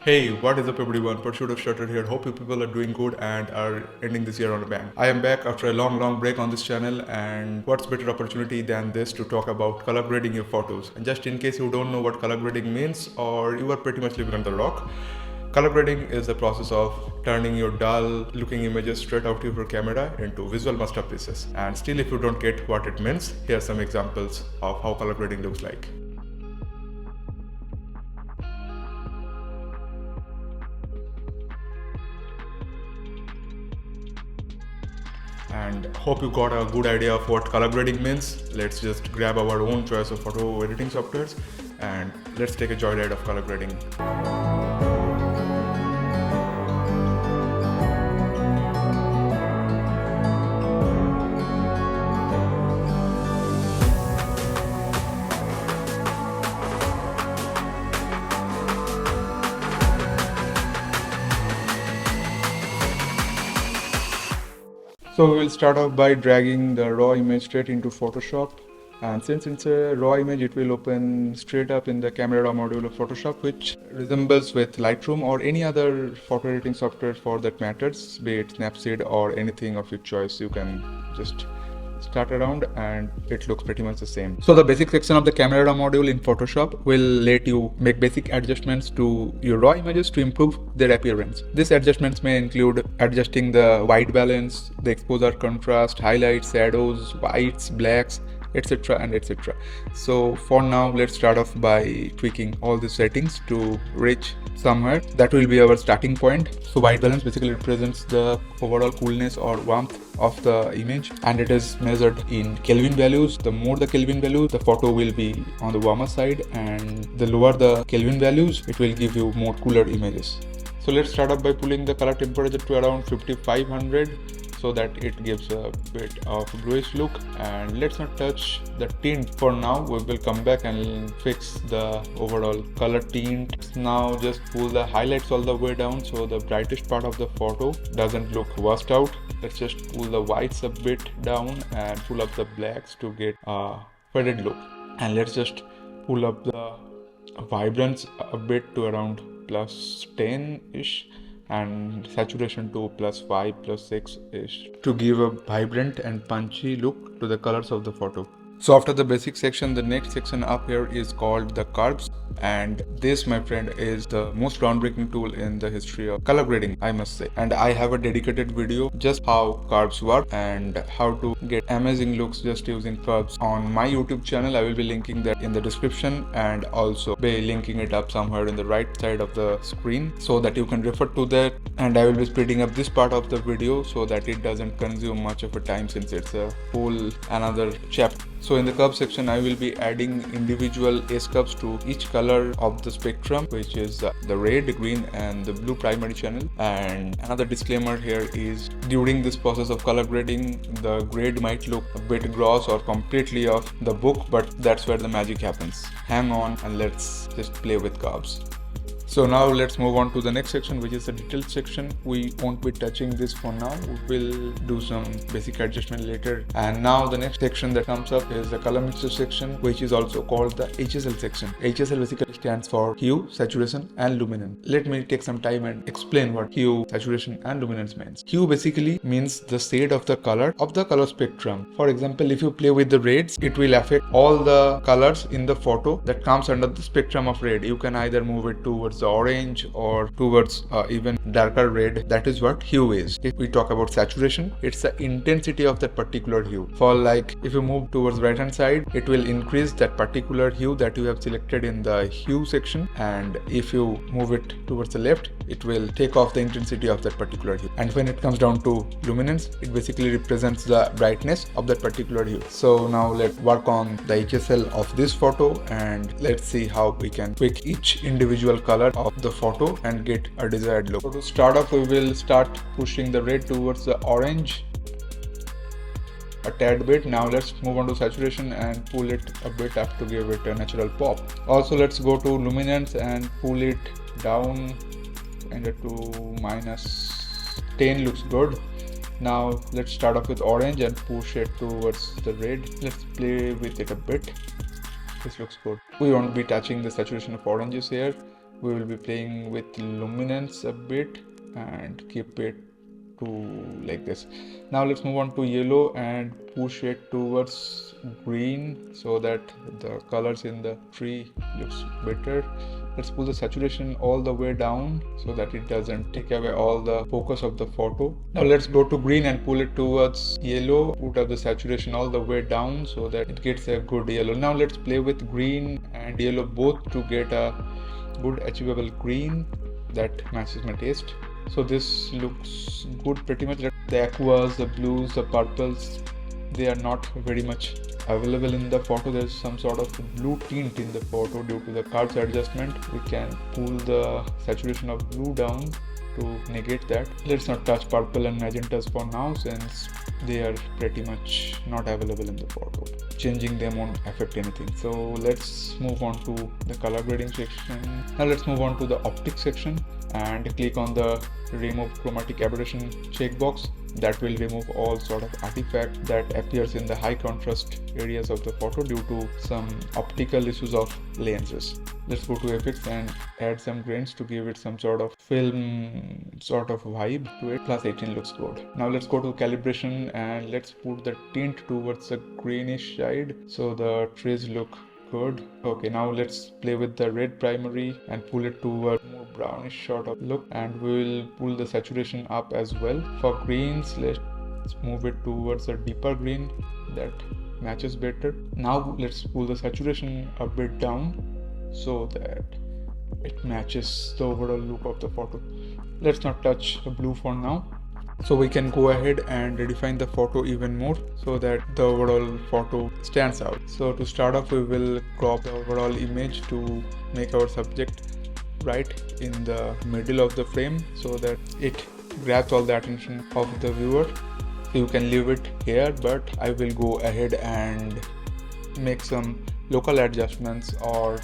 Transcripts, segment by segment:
Hey, what is up everyone? Pursuit of Shutter here. Hope you people are doing good and are ending this year on a bang. I am back after a long break on this channel, and what's better opportunity than this to talk about color grading your photos. And just in case you don't know what color grading means or you are pretty much living under a rock, color grading is the process of turning your dull looking images straight out of your camera into visual masterpieces. And still, if you don't get what it means, here are some examples of how color grading looks like. And hope you got a good idea of what color grading means. Let's just grab our own choice of photo editing softwares and let's take a joyride of color grading. So we will start off by dragging the raw image straight into Photoshop, and since it's a raw image, it will open straight up in the camera raw module of Photoshop, which resembles with Lightroom or any other photo editing software for that matters, be it Snapseed or anything of your choice. You can just start around and it looks pretty much the same. So the basic section of the camera raw module in Photoshop will let you make basic adjustments to your raw images to improve their appearance. These adjustments may include adjusting the white balance, the exposure, contrast, highlights, shadows, whites, blacks, etc. and etc. So for now, let's start off by tweaking all the settings to reach somewhere. That will be our starting point. So white balance basically represents the overall coolness or warmth of the image, and it is measured in Kelvin values. The more the Kelvin value, the photo will be on the warmer side, and the lower the Kelvin values, it will give you more cooler images. So let's start off by pulling the color temperature to around 5500 so that it gives a bit of bluish look. And let's not touch the tint for now. We will come back and fix the overall color tint. Now just pull the highlights all the way down so the brightest part of the photo doesn't look washed out. Let's just pull the whites a bit down and pull up the blacks to get a faded look. And let's just pull up the vibrance a bit to around plus 10-ish, and saturation to +5, +6-ish to give a vibrant and punchy look to the colors of the photo. So after the basic section, the next section up here is called the curves, and this, my friend, is the most groundbreaking tool in the history of color grading, I must say. And I have a dedicated video just how curves work and how to get amazing looks just using curves on my YouTube channel. I will be linking that in the description and also be linking it up somewhere in the right side of the screen so that you can refer to that. And I will be speeding up this part of the video so that it doesn't consume much of a time, since it's a whole another chapter. So in the curve section, I will be adding individual S curves to each color of the spectrum, which is the red, green and the blue primary channel. And another disclaimer here is, during this process of color grading, the grade might look a bit gross or completely off the book, but that's where the magic happens. Hang on and let's just play with curves. So now let's move on to the next section, which is the details section. We won't be touching this for now. We'll do some basic adjustment later. And now the next section that comes up is the color mixture section, which is also called the HSL section. HSL basically stands for hue, saturation and luminance. Let me take some time and explain what hue, saturation and luminance means. Hue basically means the shade of the color spectrum. For example, if you play with the reds, it will affect all the colors in the photo that comes under the spectrum of red. You can either move it towards the orange or towards even darker red. That is what hue is. If we talk about saturation, it's the intensity of that particular hue. For like, if you move towards right hand side, it will increase that particular hue that you have selected in the hue section, and if you move it towards the left, it will take off the intensity of that particular hue. And when it comes down to luminance, it basically represents the brightness of that particular hue. So now let's work on the HSL of this photo and let's see how we can tweak each individual color of the photo and get a desired look. So to start off, we will start pushing the red towards the orange a tad bit. Now let's move on to saturation and pull it a bit up to give it a natural pop. Also, let's go to luminance and pull it down and to -10 looks good. Now let's start off with orange and push it towards the red. Let's play with it a bit. This looks good. We won't be touching the saturation of oranges here. we will be playing with luminance a bit and keep it to like this. Now let's move on to yellow and push it towards green so that the colors in the tree looks better. Let's pull the saturation all the way down so that it doesn't take away all the focus of the photo. Now let's go to green and pull it towards yellow. Put up the saturation all the way down so that it gets a good yellow. Now let's play with green and yellow both to get a good achievable green that matches my taste. So this looks good pretty much. The aquas, the blues, the purples, they are not very much available in the photo. There's some sort of blue tint in the photo due to the curves adjustment. We can pull the saturation of blue down to negate that. Let's not touch purple and magentas for now since they are pretty much not available in the photo. Changing them won't affect anything. So let's move on to the color grading section. Now let's move on to the optics section and click on the remove chromatic aberration checkbox. That will remove all sort of artifact that appears in the high contrast areas of the photo due to some optical issues of lenses. Let's go to effects and add some grains to give it some sort of film sort of vibe to it. Plus 18 looks good. Now let's go to calibration and let's put the tint towards the greenish side so the trees look good. Okay, now let's play with the red primary and pull it toward more brownish sort of look, and we'll pull the saturation up as well. For greens, let's move it towards a deeper green that matches better. Now let's pull the saturation a bit down so that it matches the overall look of the photo. Let's not touch the blue for now. So we can go ahead and redefine the photo even more so that the overall photo stands out. So to start off, we will crop the overall image to make our subject right in the middle of the frame so that it grabs all the attention of the viewer. So you can leave it here, but I will go ahead and make some local adjustments or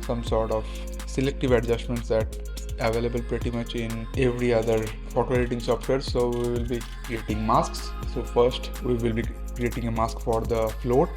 some sort of selective adjustments that available pretty much in every other photo editing software. So we will be creating masks. So first we will be creating a mask for the float.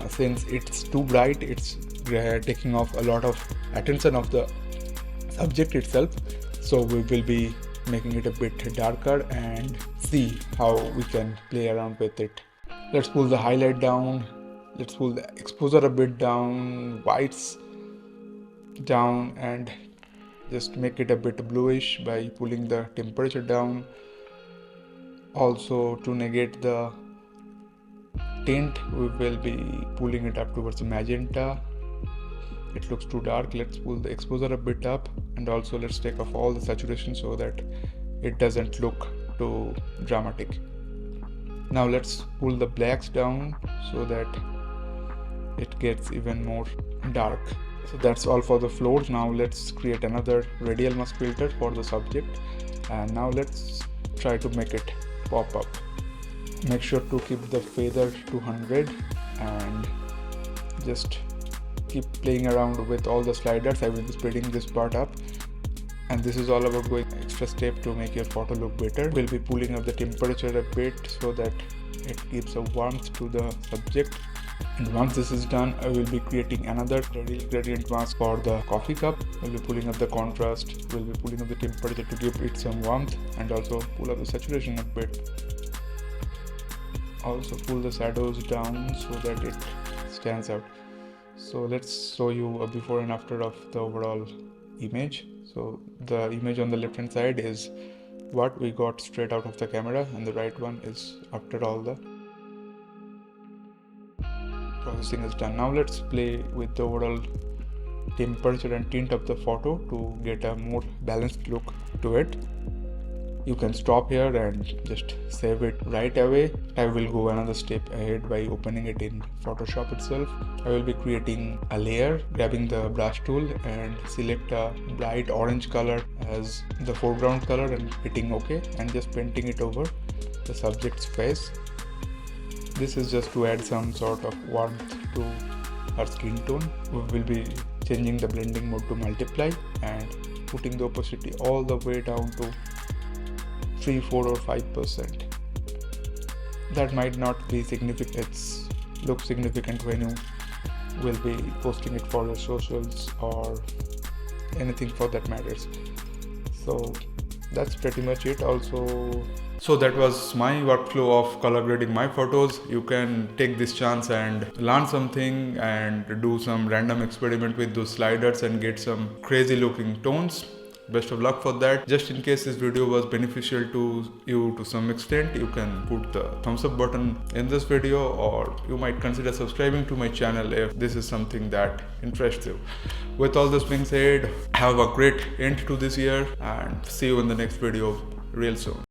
Since it's too bright, it's taking off a lot of attention of the subject itself. So we will be making it a bit darker and see how we can play around with it. Let's pull the highlight down. Let's pull the exposure a bit down, whites down, and just make it a bit bluish by pulling the temperature down. Also, to negate the tint, we will be pulling it up towards the magenta. It looks too dark. Let's pull the exposure a bit up, and also let's take off all the saturation so that it doesn't look too dramatic. Now let's pull the blacks down so that it gets even more dark. So that's all for the floats. Now let's create another radial mask filter for the subject, and now let's try to make it pop up. Make sure to keep the feather to 100 and just keep playing around with all the sliders. I will be spreading this part up, and this is all about going extra step to make your photo look better. We'll be pulling up the temperature a bit so that it gives a warmth to the subject. And once this is done, I will be creating another radial gradient mask for the coffee cup. We'll be pulling up the contrast, we'll be pulling up the temperature to give it some warmth, and also pull up the saturation a bit. Also pull the shadows down so that it stands out. So let's show you a before and after of the overall image. So the image on the left hand side is what we got straight out of the camera, and the right one is after all the processing is done. Now let's play with the overall temperature and tint of the photo to get a more balanced look to it. You can stop here and just save it right away. I will go another step ahead by opening it in Photoshop itself. I will be creating a layer, grabbing the brush tool and select a bright orange color as the foreground color and hitting OK, and just painting it over the subject's face. This is just to add some sort of warmth to her skin tone. We will be changing the blending mode to multiply and putting the opacity all the way down to 3, 4 or 5%. That might not be significant. It's look significant when you will be posting it for your socials or anything for that matters. So that's pretty much it. So that was my workflow of color grading my photos. You can take this chance and learn something and do some random experiment with those sliders and get some crazy looking tones. Best of luck for that. Just in case this video was beneficial to you to some extent, you can put the thumbs up button in this video, or you might consider subscribing to my channel if this is something that interests you. With all this being said, have a great end to this year and see you in the next video real soon.